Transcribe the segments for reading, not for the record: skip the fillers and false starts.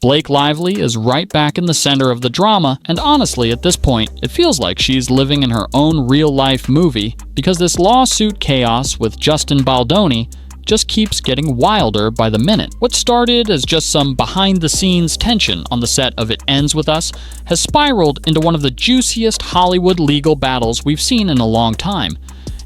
Blake Lively is right back in the center of the drama, and honestly, at this point, it feels like she's living in her own real-life movie because this lawsuit chaos with Justin Baldoni just keeps getting wilder by the minute. What started as just some behind-the-scenes tension on the set of It Ends With Us has spiraled into one of the juiciest Hollywood legal battles we've seen in a long time,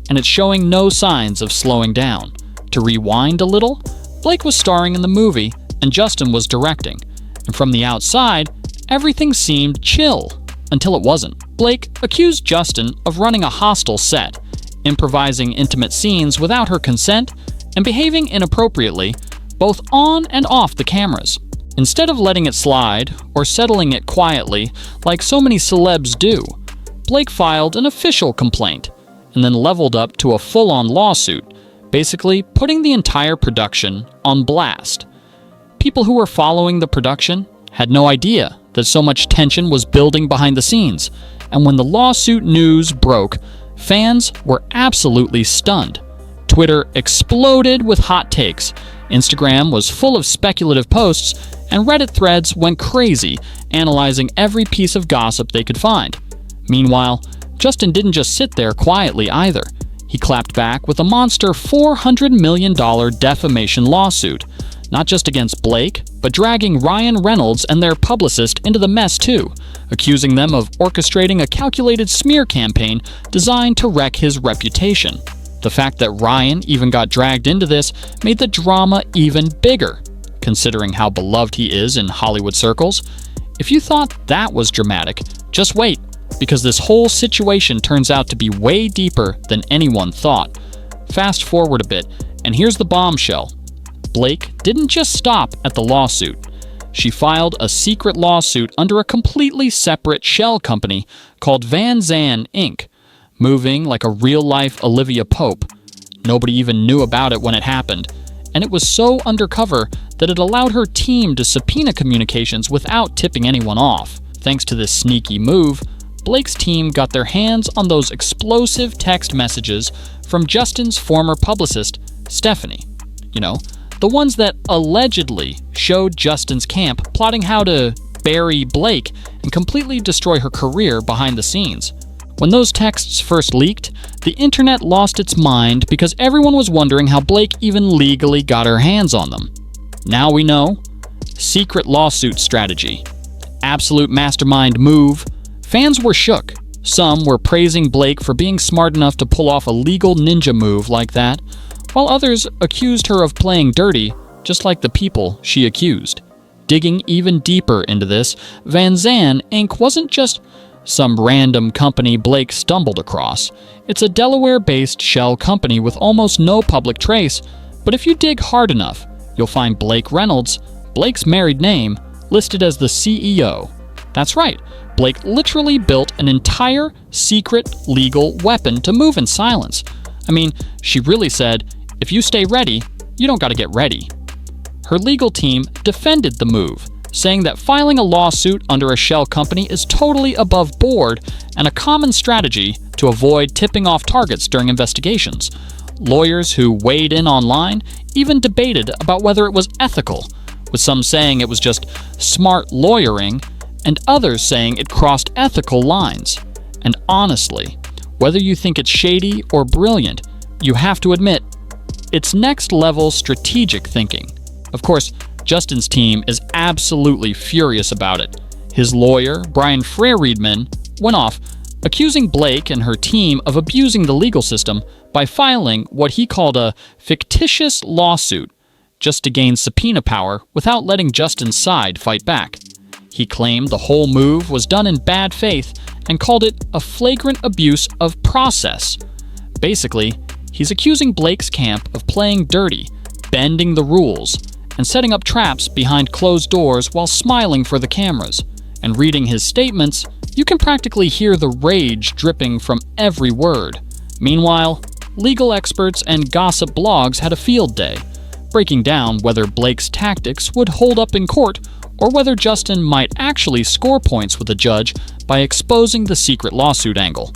and it's showing no signs of slowing down. To rewind a little, Blake was starring in the movie, and Justin was directing. And from the outside, everything seemed chill, until it wasn't. Blake accused Justin of running a hostile set, improvising intimate scenes without her consent, and behaving inappropriately, both on and off the cameras. Instead of letting it slide, or settling it quietly, like so many celebs do, Blake filed an official complaint, and then leveled up to a full-on lawsuit, basically putting the entire production on blast. People who were following the production had no idea that so much tension was building behind the scenes, and when the lawsuit news broke, fans were absolutely stunned. Twitter exploded with hot takes, Instagram was full of speculative posts, and Reddit threads went crazy, analyzing every piece of gossip they could find. Meanwhile, Justin didn't just sit there quietly either. He clapped back with a monster $400 million defamation lawsuit, not just against Blake, but dragging Ryan Reynolds and their publicist into the mess too, accusing them of orchestrating a calculated smear campaign designed to wreck his reputation. The fact that Ryan even got dragged into this made the drama even bigger, considering how beloved he is in Hollywood circles. If you thought that was dramatic, just wait, because this whole situation turns out to be way deeper than anyone thought. Fast forward a bit, and here's the bombshell. Blake didn't just stop at the lawsuit. She filed a secret lawsuit under a completely separate shell company called Van Zandt Inc., moving like a real-life Olivia Pope. Nobody even knew about it when it happened, and it was so undercover that it allowed her team to subpoena communications without tipping anyone off. Thanks to this sneaky move, Blake's team got their hands on those explosive text messages from Justin's former publicist, Stephanie. You know, the ones that allegedly showed Justin's camp plotting how to bury Blake and completely destroy her career behind the scenes. When those texts first leaked, the internet lost its mind because everyone was wondering how Blake even legally got her hands on them. Now we know. Secret lawsuit strategy. Absolute mastermind move. Fans were shook. Some were praising Blake for being smart enough to pull off a legal ninja move like that, while others accused her of playing dirty, just like the people she accused. Digging even deeper into this, Van Zandt Inc. wasn't just some random company Blake stumbled across. It's a Delaware-based shell company with almost no public trace, but if you dig hard enough, you'll find Blake Reynolds, Blake's married name, listed as the CEO. That's right, Blake literally built an entire secret legal weapon to move in silence. I mean, she really said, if you stay ready, you don't gotta get ready. Her legal team defended the move, saying that filing a lawsuit under a shell company is totally above board and a common strategy to avoid tipping off targets during investigations. Lawyers who weighed in online even debated about whether it was ethical, with some saying it was just smart lawyering and others saying it crossed ethical lines. And honestly, whether you think it's shady or brilliant, you have to admit, it's next-level strategic thinking. Of course, Justin's team is absolutely furious about it. His lawyer, Brian Freriedman, went off, accusing Blake and her team of abusing the legal system by filing what he called a fictitious lawsuit, just to gain subpoena power without letting Justin's side fight back. He claimed the whole move was done in bad faith and called it a flagrant abuse of process. Basically, he's accusing Blake's camp of playing dirty, bending the rules, and setting up traps behind closed doors while smiling for the cameras. And reading his statements, you can practically hear the rage dripping from every word. Meanwhile, legal experts and gossip blogs had a field day, breaking down whether Blake's tactics would hold up in court or whether Justin might actually score points with a judge by exposing the secret lawsuit angle.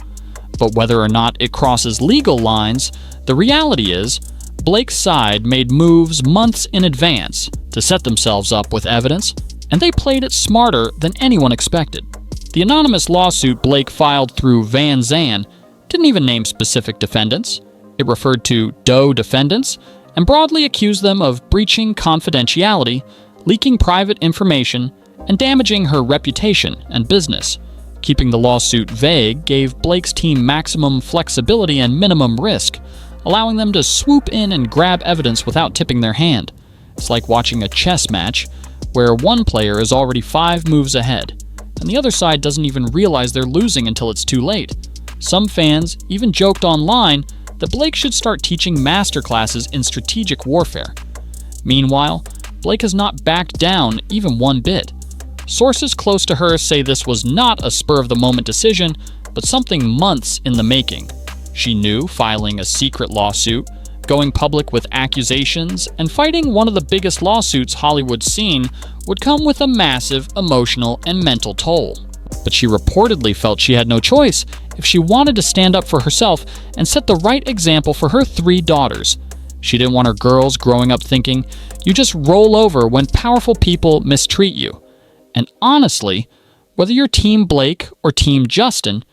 But whether or not it crosses legal lines, the reality is, Blake's side made moves months in advance to set themselves up with evidence, And they played it smarter than anyone expected. The anonymous lawsuit Blake filed through Van Zandt didn't even name specific defendants. It referred to Doe defendants and broadly accused them of breaching confidentiality, leaking private information, and damaging her reputation and business. Keeping the lawsuit vague gave Blake's team maximum flexibility and minimum risk, allowing them to swoop in and grab evidence without tipping their hand. It's like watching a chess match where one player is already 5 moves ahead, and the other side doesn't even realize they're losing until it's too late. Some fans even joked online that Blake should start teaching masterclasses in strategic warfare. Meanwhile, Blake has not backed down even one bit. Sources close to her say this was not a spur-of-the-moment decision, but something months in the making. She knew filing a secret lawsuit, going public with accusations, and fighting one of the biggest lawsuits Hollywood's seen would come with a massive emotional and mental toll. But she reportedly felt she had no choice if she wanted to stand up for herself and set the right example for her 3 daughters. She didn't want her girls growing up thinking, you just roll over when powerful people mistreat you. And honestly, whether you're Team Blake or Team Justin,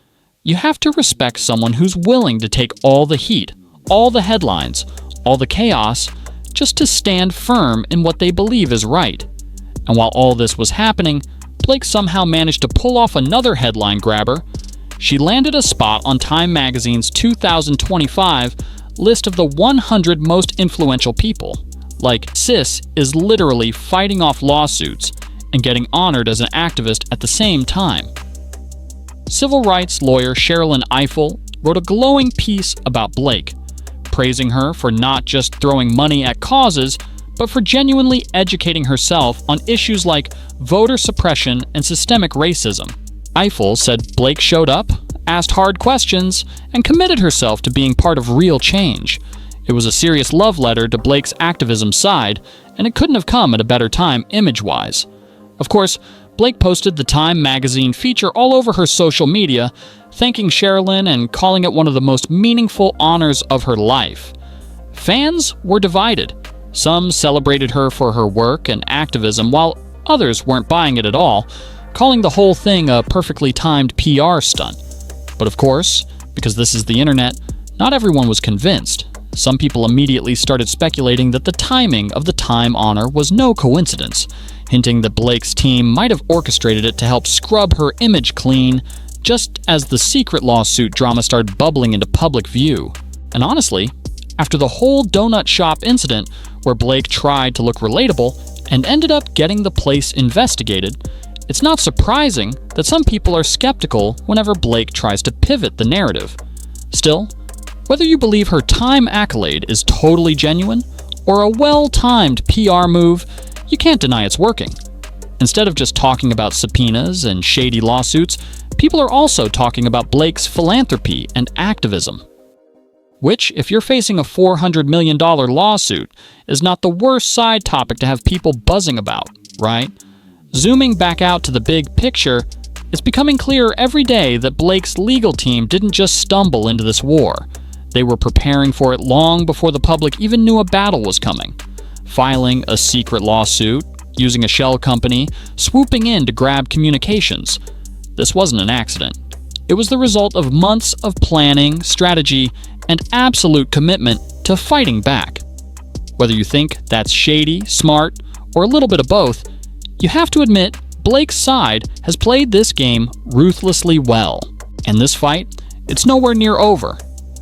you have to respect someone who's willing to take all the heat, all the headlines, all the chaos, just to stand firm in what they believe is right. And while all this was happening, Blake somehow managed to pull off another headline grabber. She landed a spot on Time Magazine's 2025 list of the 100 most influential people. Like, sis is literally fighting off lawsuits and getting honored as an activist at the same time. Civil rights lawyer Sherilyn Ifill wrote a glowing piece about Blake, praising her for not just throwing money at causes, but for genuinely educating herself on issues like voter suppression and systemic racism. Ifill said Blake showed up, asked hard questions, and committed herself to being part of real change. It was a serious love letter to Blake's activism side, and it couldn't have come at a better time image-wise. Of course, Blake posted the Time magazine feature all over her social media, thanking Sherilyn and calling it one of the most meaningful honors of her life. Fans were divided. Some celebrated her for her work and activism, while others weren't buying it at all, calling the whole thing a perfectly timed PR stunt. But of course, because this is the internet, not everyone was convinced. Some people immediately started speculating that the timing of the Time honor was no coincidence, hinting that Blake's team might have orchestrated it to help scrub her image clean, just as the secret lawsuit drama started bubbling into public view. And honestly, after the whole donut shop incident, where Blake tried to look relatable and ended up getting the place investigated, it's not surprising that some people are skeptical whenever Blake tries to pivot the narrative. Still, whether you believe her Time accolade is totally genuine or a well-timed PR move, you can't deny it's working. Instead of just talking about subpoenas and shady lawsuits, people are also talking about Blake's philanthropy and activism. Which, if you're facing a $400 million lawsuit, is not the worst side topic to have people buzzing about, right? Zooming back out to the big picture, it's becoming clearer every day that Blake's legal team didn't just stumble into this war. They were preparing for it long before the public even knew a battle was coming. Filing a secret lawsuit, using a shell company, swooping in to grab communications. This wasn't an accident. It was the result of months of planning, strategy, and absolute commitment to fighting back. Whether you think that's shady, smart, or a little bit of both, you have to admit Blake's side has played this game ruthlessly well. And this fight, it's nowhere near over.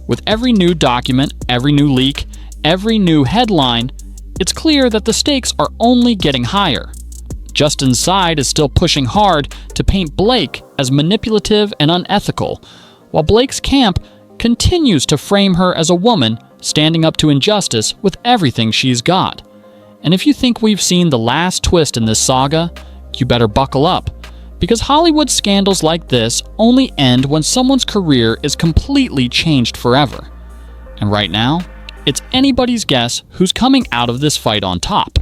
With every new document, every new leak, every new headline, it's clear that the stakes are only getting higher. Justin's side is still pushing hard to paint Blake as manipulative and unethical, while Blake's camp continues to frame her as a woman standing up to injustice with everything she's got. And if you think we've seen the last twist in this saga, you better buckle up, because Hollywood scandals like this only end when someone's career is completely changed forever. And right now, it's anybody's guess who's coming out of this fight on top.